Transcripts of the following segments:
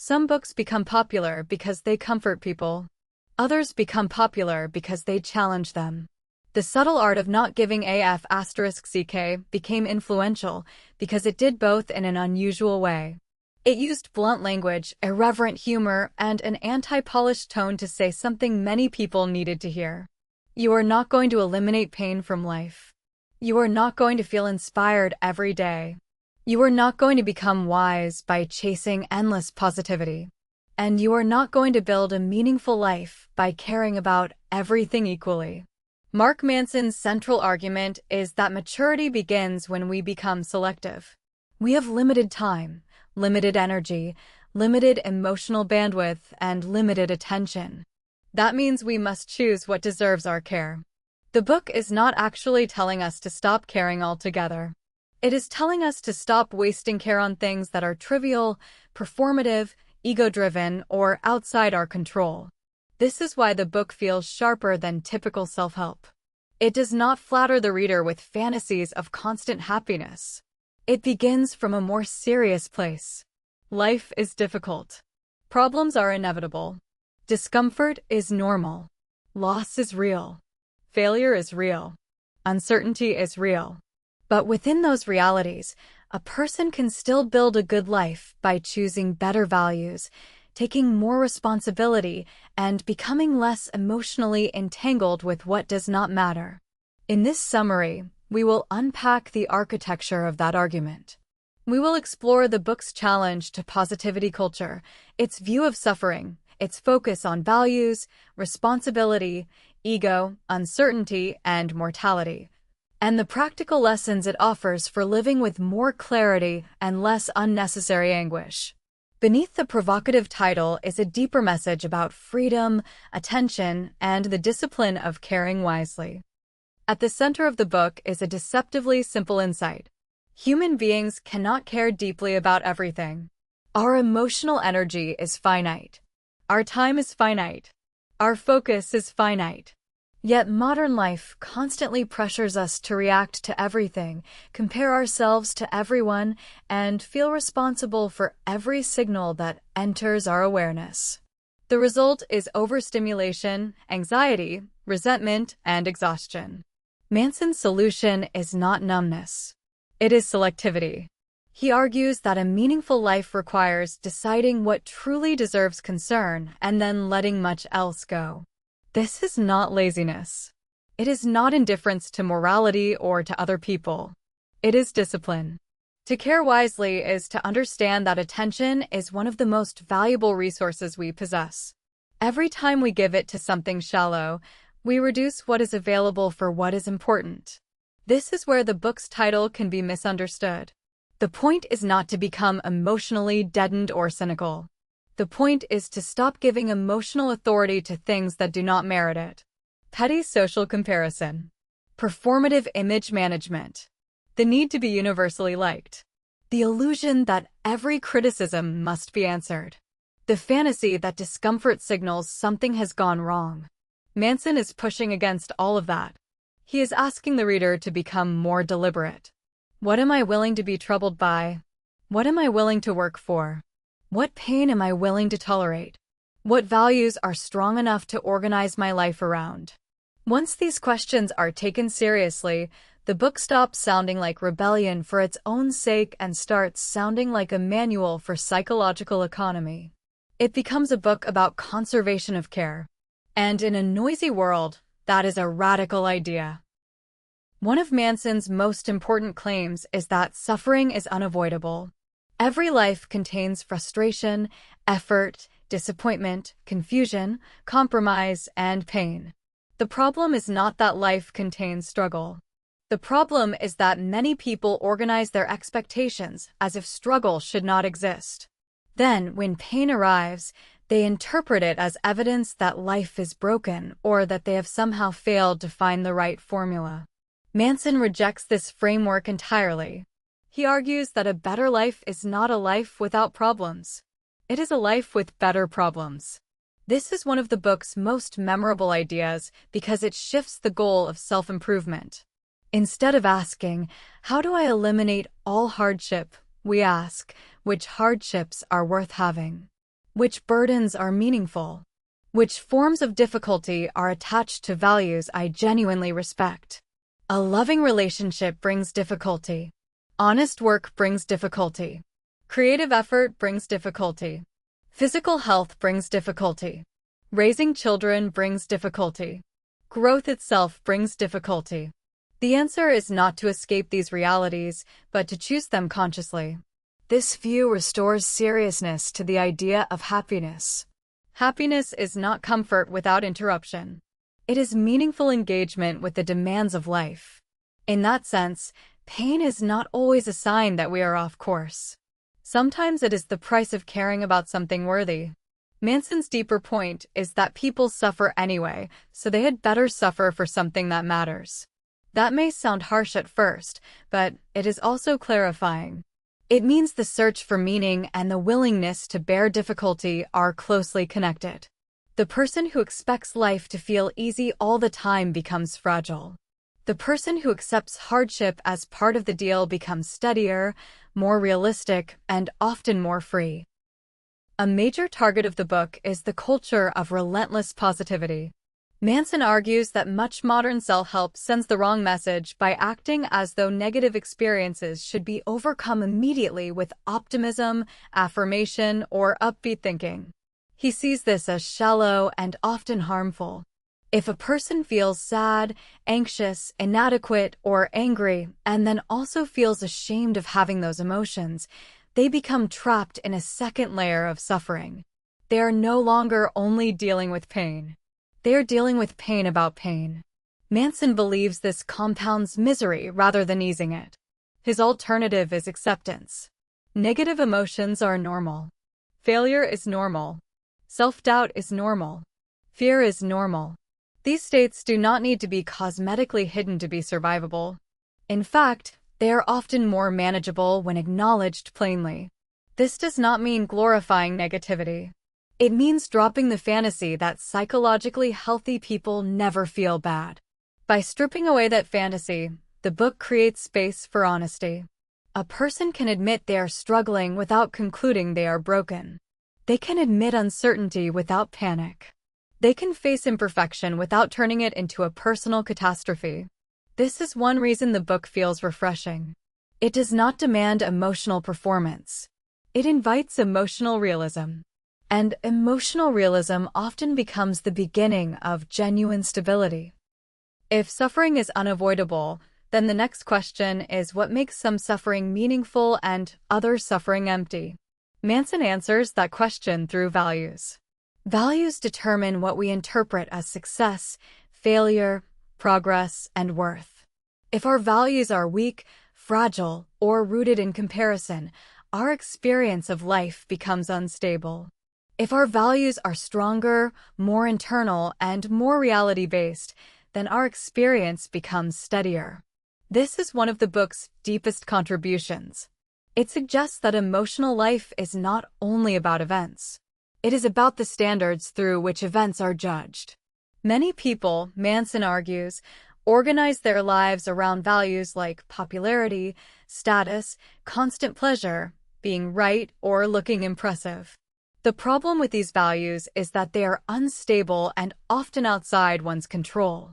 Some books become popular because they comfort people. Others become popular because they challenge them. The Subtle Art of Not Giving a**ck became influential because it did both in an unusual way. It used blunt language, irreverent humor, and an anti-polished tone to say something many people needed to hear. You are not going to eliminate pain from life. You are not going to feel inspired every day. You are not going to become wise by chasing endless positivity. And you are not going to build a meaningful life by caring about everything equally. Mark Manson's central argument is that maturity begins when we become selective. We have limited time, limited energy, limited emotional bandwidth, and limited attention. That means we must choose what deserves our care. The book is not actually telling us to stop caring altogether. It is telling us to stop wasting care on things that are trivial, performative, ego-driven, or outside our control. This is why the book feels sharper than typical self-help. It does not flatter the reader with fantasies of constant happiness. It begins from a more serious place. Life is difficult. Problems are inevitable. Discomfort is normal. Loss is real. Failure is real. Uncertainty is real. But within those realities, a person can still build a good life by choosing better values, taking more responsibility, and becoming less emotionally entangled with what does not matter. In this summary, we will unpack the architecture of that argument. We will explore the book's challenge to positivity culture, its view of suffering, its focus on values, responsibility, ego, uncertainty, and mortality, and the practical lessons it offers for living with more clarity and less unnecessary anguish. Beneath the provocative title is a deeper message about freedom, attention, and the discipline of caring wisely. At the center of the book is a deceptively simple insight. Human beings cannot care deeply about everything. Our emotional energy is finite. Our time is finite. Our focus is finite. Yet modern life constantly pressures us to react to everything, compare ourselves to everyone, and feel responsible for every signal that enters our awareness. The result is overstimulation, anxiety, resentment, and exhaustion. Manson's solution is not numbness. It is selectivity. He argues that a meaningful life requires deciding what truly deserves concern and then letting much else go. This is not laziness. It is not indifference to morality or to other people. It is discipline. To care wisely is to understand that attention is one of the most valuable resources we possess. Every time we give it to something shallow, we reduce what is available for what is important. This is where the book's title can be misunderstood. The point is not to become emotionally deadened or cynical. The point is to stop giving emotional authority to things that do not merit it. Petty social comparison. Performative image management. The need to be universally liked. The illusion that every criticism must be answered. The fantasy that discomfort signals something has gone wrong. Manson is pushing against all of that. He is asking the reader to become more deliberate. What am I willing to be troubled by? What am I willing to work for? What pain am I willing to tolerate? What values are strong enough to organize my life around? Once these questions are taken seriously, the book stops sounding like rebellion for its own sake and starts sounding like a manual for psychological economy. It becomes a book about conservation of care. And in a noisy world, that is a radical idea. One of Manson's most important claims is that suffering is unavoidable. Every life contains frustration, effort, disappointment, confusion, compromise, and pain. The problem is not that life contains struggle. The problem is that many people organize their expectations as if struggle should not exist. Then, when pain arrives, they interpret it as evidence that life is broken or that they have somehow failed to find the right formula. Manson rejects this framework entirely. He argues that a better life is not a life without problems. It is a life with better problems. This is one of the book's most memorable ideas because it shifts the goal of self-improvement. Instead of asking, how do I eliminate all hardship, we ask, which hardships are worth having? Which burdens are meaningful? Which forms of difficulty are attached to values I genuinely respect? A loving relationship brings difficulty. Honest work brings difficulty. Creative effort brings difficulty. Physical health brings difficulty. Raising children brings difficulty. Growth itself brings difficulty. The answer is not to escape these realities, but to choose them consciously. This view restores seriousness to the idea of happiness. Happiness is not comfort without interruption. It is meaningful engagement with the demands of life. In that sense, pain is not always a sign that we are off course. Sometimes it is the price of caring about something worthy. Manson's deeper point is that people suffer anyway, so they had better suffer for something that matters. That may sound harsh at first, but it is also clarifying. It means the search for meaning and the willingness to bear difficulty are closely connected. The person who expects life to feel easy all the time becomes fragile. The person who accepts hardship as part of the deal becomes steadier, more realistic, and often more free. A major target of the book is the culture of relentless positivity. Manson argues that much modern self-help sends the wrong message by acting as though negative experiences should be overcome immediately with optimism, affirmation, or upbeat thinking. He sees this as shallow and often harmful. If a person feels sad, anxious, inadequate, or angry, and then also feels ashamed of having those emotions, they become trapped in a second layer of suffering. They are no longer only dealing with pain. They are dealing with pain about pain. Manson believes this compounds misery rather than easing it. His alternative is acceptance. Negative emotions are normal. Failure is normal. Self-doubt is normal. Fear is normal. These states do not need to be cosmetically hidden to be survivable. In fact, they are often more manageable when acknowledged plainly. This does not mean glorifying negativity. It means dropping the fantasy that psychologically healthy people never feel bad. By stripping away that fantasy, the book creates space for honesty. A person can admit they are struggling without concluding they are broken. They can admit uncertainty without panic. They can face imperfection without turning it into a personal catastrophe. This is one reason the book feels refreshing. It does not demand emotional performance. It invites emotional realism. And emotional realism often becomes the beginning of genuine stability. If suffering is unavoidable, then the next question is what makes some suffering meaningful and other suffering empty? Manson answers that question through values. Values determine what we interpret as success, failure, progress, and worth. If our values are weak, fragile, or rooted in comparison, our experience of life becomes unstable. If our values are stronger, more internal, and more reality-based, then our experience becomes steadier. This is one of the book's deepest contributions. It suggests that emotional life is not only about events. It is about the standards through which events are judged. Many people, Manson argues, organize their lives around values like popularity, status, constant pleasure, being right, or looking impressive. The problem with these values is that they are unstable and often outside one's control.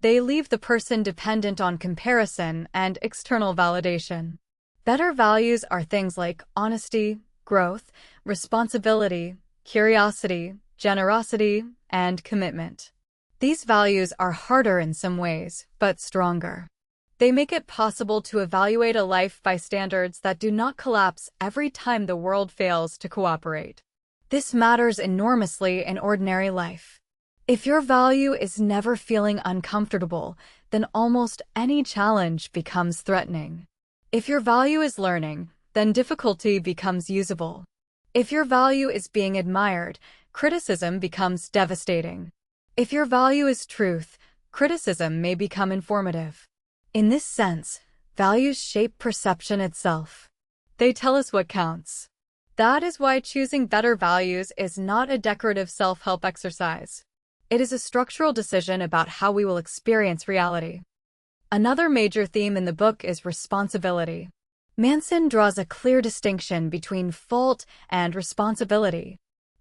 They leave the person dependent on comparison and external validation. Better values are things like honesty, growth, responsibility, curiosity, generosity, and commitment. These values are harder in some ways, but stronger. They make it possible to evaluate a life by standards that do not collapse every time the world fails to cooperate. This matters enormously in ordinary life. If your value is never feeling uncomfortable, then almost any challenge becomes threatening. If your value is learning, then difficulty becomes usable. If your value is being admired, criticism becomes devastating. If your value is truth, criticism may become informative. In this sense, values shape perception itself. They tell us what counts. That is why choosing better values is not a decorative self-help exercise. It is a structural decision about how we will experience reality. Another major theme in the book is responsibility. Manson draws a clear distinction between fault and responsibility.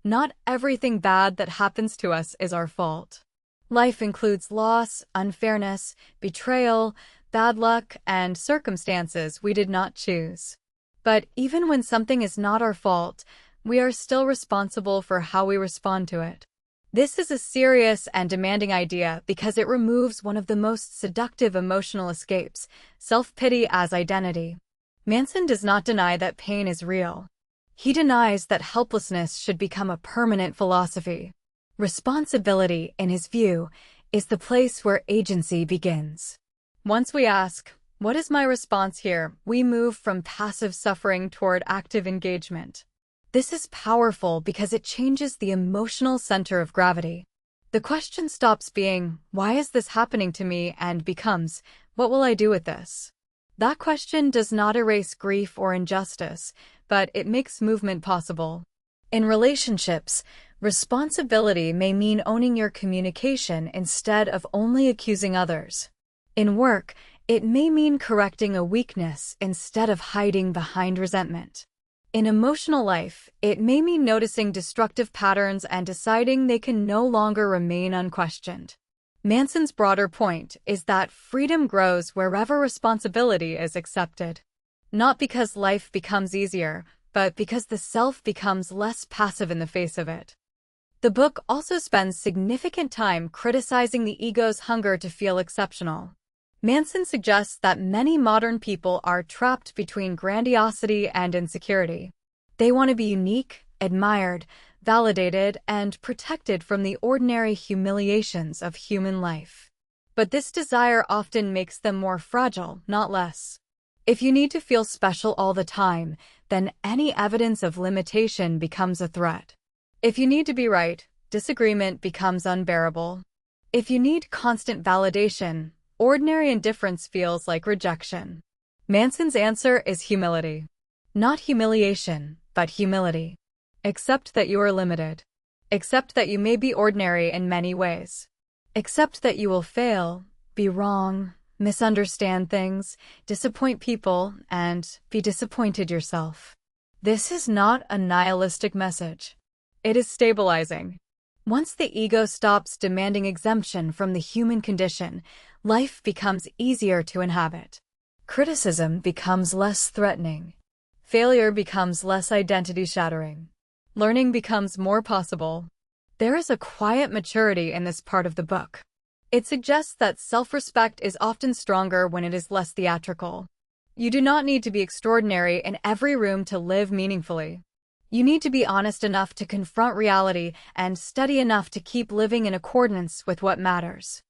Not everything bad that happens to us is our fault. Life includes loss, unfairness, betrayal, bad luck, and circumstances we did not choose. But even when something is not our fault, we are still responsible for how we respond to it. This is a serious and demanding idea because it removes one of the most seductive emotional escapes, self-pity as identity. Manson does not deny that pain is real. He denies that helplessness should become a permanent philosophy. Responsibility, in his view, is the place where agency begins. Once we ask, "What is my response here?" we move from passive suffering toward active engagement. This is powerful because it changes the emotional center of gravity. The question stops being, "Why is this happening to me?" and becomes, "What will I do with this?" That question does not erase grief or injustice, but it makes movement possible. In relationships, responsibility may mean owning your communication instead of only accusing others. In work, it may mean correcting a weakness instead of hiding behind resentment. In emotional life, it may mean noticing destructive patterns and deciding they can no longer remain unquestioned. Manson's broader point is that freedom grows wherever responsibility is accepted. Not because life becomes easier, but because the self becomes less passive in the face of it. The book also spends significant time criticizing the ego's hunger to feel exceptional. Manson suggests that many modern people are trapped between grandiosity and insecurity. They want to be unique, admired, validated, and protected from the ordinary humiliations of human life. But this desire often makes them more fragile, not less. If you need to feel special all the time, then any evidence of limitation becomes a threat. If you need to be right, disagreement becomes unbearable. If you need constant validation, ordinary indifference feels like rejection. Manson's answer is humility. Not humiliation, but humility. Accept that you are limited. Accept that you may be ordinary in many ways. Accept that you will fail, be wrong, misunderstand things, disappoint people, and be disappointed yourself. This is not a nihilistic message. It is stabilizing. Once the ego stops demanding exemption from the human condition, life becomes easier to inhabit. Criticism becomes less threatening. Failure becomes less identity-shattering. Learning becomes more possible. There is a quiet maturity in this part of the book. It suggests that self-respect is often stronger when it is less theatrical. You do not need to be extraordinary in every room to live meaningfully. You need to be honest enough to confront reality and steady enough to keep living in accordance with what matters.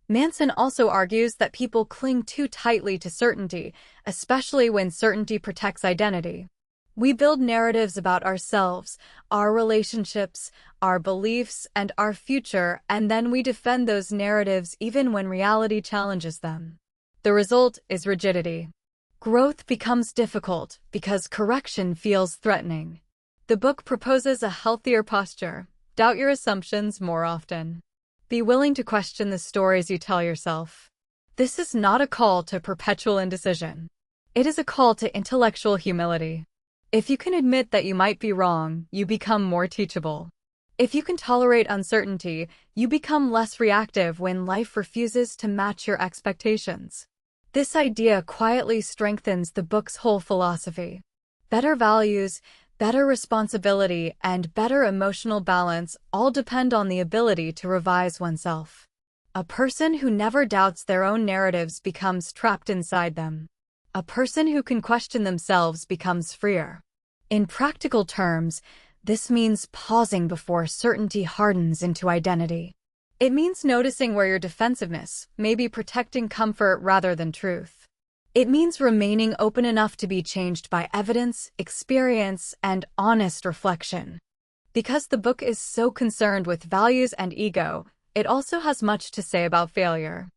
Manson also argues that people cling too tightly to certainty, especially when certainty protects identity. We build narratives about ourselves, our relationships, our beliefs, and our future, and then we defend those narratives even when reality challenges them. The result is rigidity. Growth becomes difficult because correction feels threatening. The book proposes a healthier posture. Doubt your assumptions more often. Be willing to question the stories you tell yourself. This is not a call to perpetual indecision. It is a call to intellectual humility. If you can admit that you might be wrong, you become more teachable. If you can tolerate uncertainty, you become less reactive when life refuses to match your expectations. This idea quietly strengthens the book's whole philosophy. Better values, better responsibility, and better emotional balance all depend on the ability to revise oneself. A person who never doubts their own narratives becomes trapped inside them. A person who can question themselves becomes freer. In practical terms, this means pausing before certainty hardens into identity. It means noticing where your defensiveness may be protecting comfort rather than truth. It means remaining open enough to be changed by evidence, experience, and honest reflection. Because the book is so concerned with values and ego, it also has much to say about failure.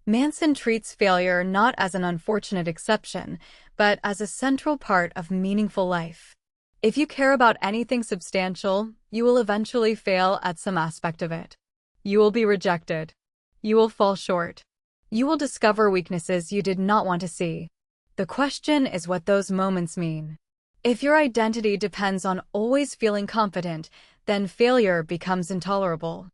Manson treats failure not as an unfortunate exception, but as a central part of meaningful life. If you care about anything substantial, you will eventually fail at some aspect of it. You will be rejected. You will fall short. You will discover weaknesses you did not want to see. The question is what those moments mean. If your identity depends on always feeling confident, then failure becomes intolerable.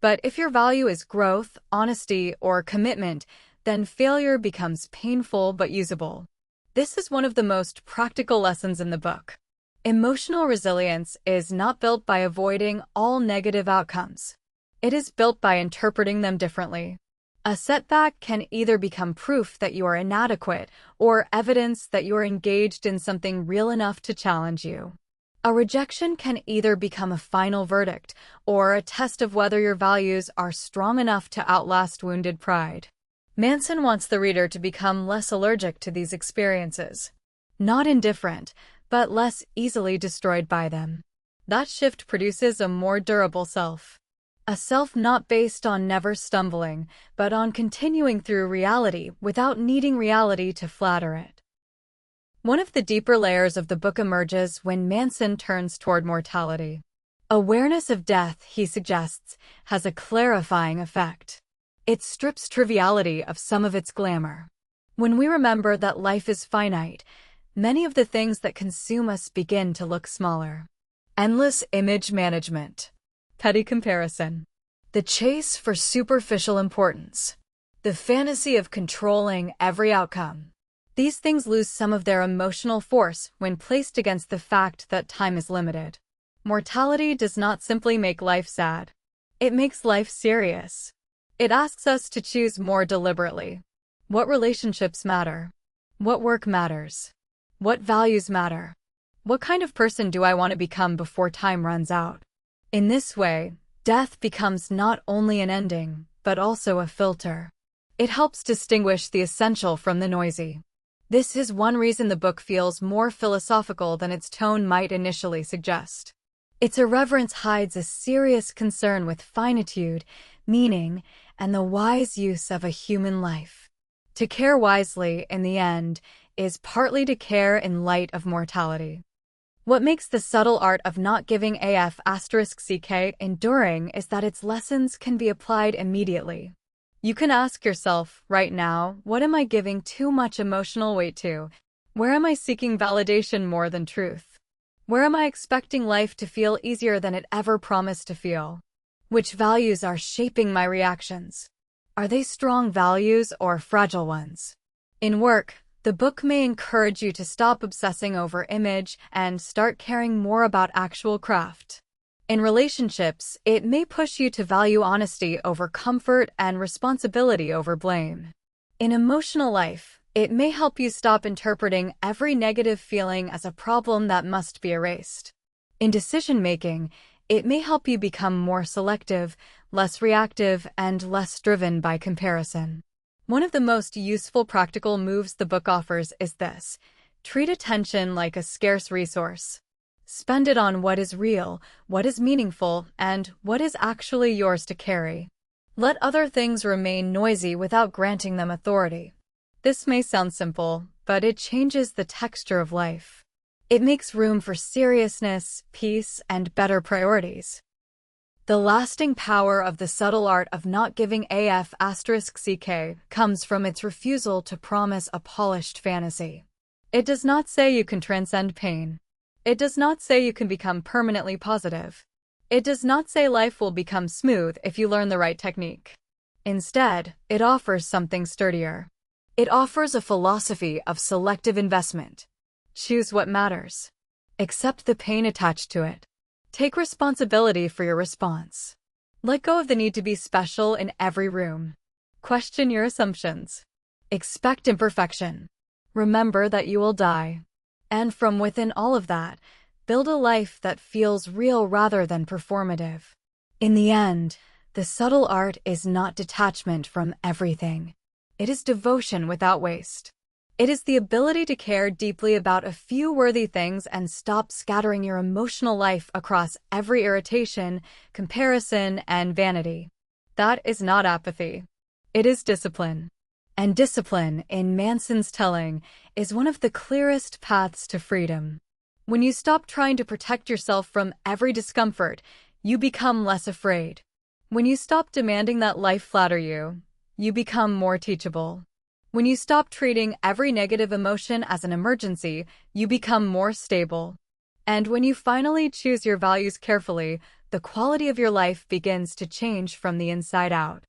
But if your value is growth, honesty, or commitment, then failure becomes painful but usable. This is one of the most practical lessons in the book. Emotional resilience is not built by avoiding all negative outcomes. It is built by interpreting them differently. A setback can either become proof that you are inadequate or evidence that you are engaged in something real enough to challenge you. A rejection can either become a final verdict or a test of whether your values are strong enough to outlast wounded pride. Manson wants the reader to become less allergic to these experiences. Not indifferent, but less easily destroyed by them. That shift produces a more durable self. A self not based on never stumbling, but on continuing through reality without needing reality to flatter it. One of the deeper layers of the book emerges when Manson turns toward mortality. Awareness of death, he suggests, has a clarifying effect. It strips triviality of some of its glamour. When we remember that life is finite, many of the things that consume us begin to look smaller. Endless image management. Petty comparison. The chase for superficial importance. The fantasy of controlling every outcome. These things lose some of their emotional force when placed against the fact that time is limited. Mortality does not simply make life sad. It makes life serious. It asks us to choose more deliberately. What relationships matter? What work matters? What values matter? What kind of person do I want to become before time runs out? In this way, death becomes not only an ending, but also a filter. It helps distinguish the essential from the noisy. This is one reason the book feels more philosophical than its tone might initially suggest. Its irreverence hides a serious concern with finitude, meaning, and the wise use of a human life. To care wisely, in the end, is partly to care in light of mortality. What makes the subtle art of not giving AF**ck enduring is that its lessons can be applied immediately. You can ask yourself, right now, what am I giving too much emotional weight to? Where am I seeking validation more than truth? Where am I expecting life to feel easier than it ever promised to feel? Which values are shaping my reactions? Are they strong values or fragile ones? In work, the book may encourage you to stop obsessing over image and start caring more about actual craft. In relationships, it may push you to value honesty over comfort and responsibility over blame. In emotional life, it may help you stop interpreting every negative feeling as a problem that must be erased. In decision-making, it may help you become more selective, less reactive, and less driven by comparison. One of the most useful practical moves the book offers is this: treat attention like a scarce resource. Spend it on what is real, what is meaningful, and what is actually yours to carry. Let other things remain noisy without granting them authority. This may sound simple, but it changes the texture of life. It makes room for seriousness, peace, and better priorities. The lasting power of the subtle art of not giving AF**ck comes from its refusal to promise a polished fantasy. It does not say you can transcend pain. It does not say you can become permanently positive. It does not say life will become smooth if you learn the right technique. Instead, it offers something sturdier. It offers a philosophy of selective investment. Choose what matters. Accept the pain attached to it. Take responsibility for your response. Let go of the need to be special in every room. Question your assumptions. Expect imperfection. Remember that you will die. And from within all of that, build a life that feels real rather than performative. In the end, the subtle art is not detachment from everything. It is devotion without waste. It is the ability to care deeply about a few worthy things and stop scattering your emotional life across every irritation, comparison, and vanity. That is not apathy. It is discipline. And discipline, in Manson's telling, is one of the clearest paths to freedom. When you stop trying to protect yourself from every discomfort, you become less afraid. When you stop demanding that life flatter you, you become more teachable. When you stop treating every negative emotion as an emergency, you become more stable. And when you finally choose your values carefully, the quality of your life begins to change from the inside out.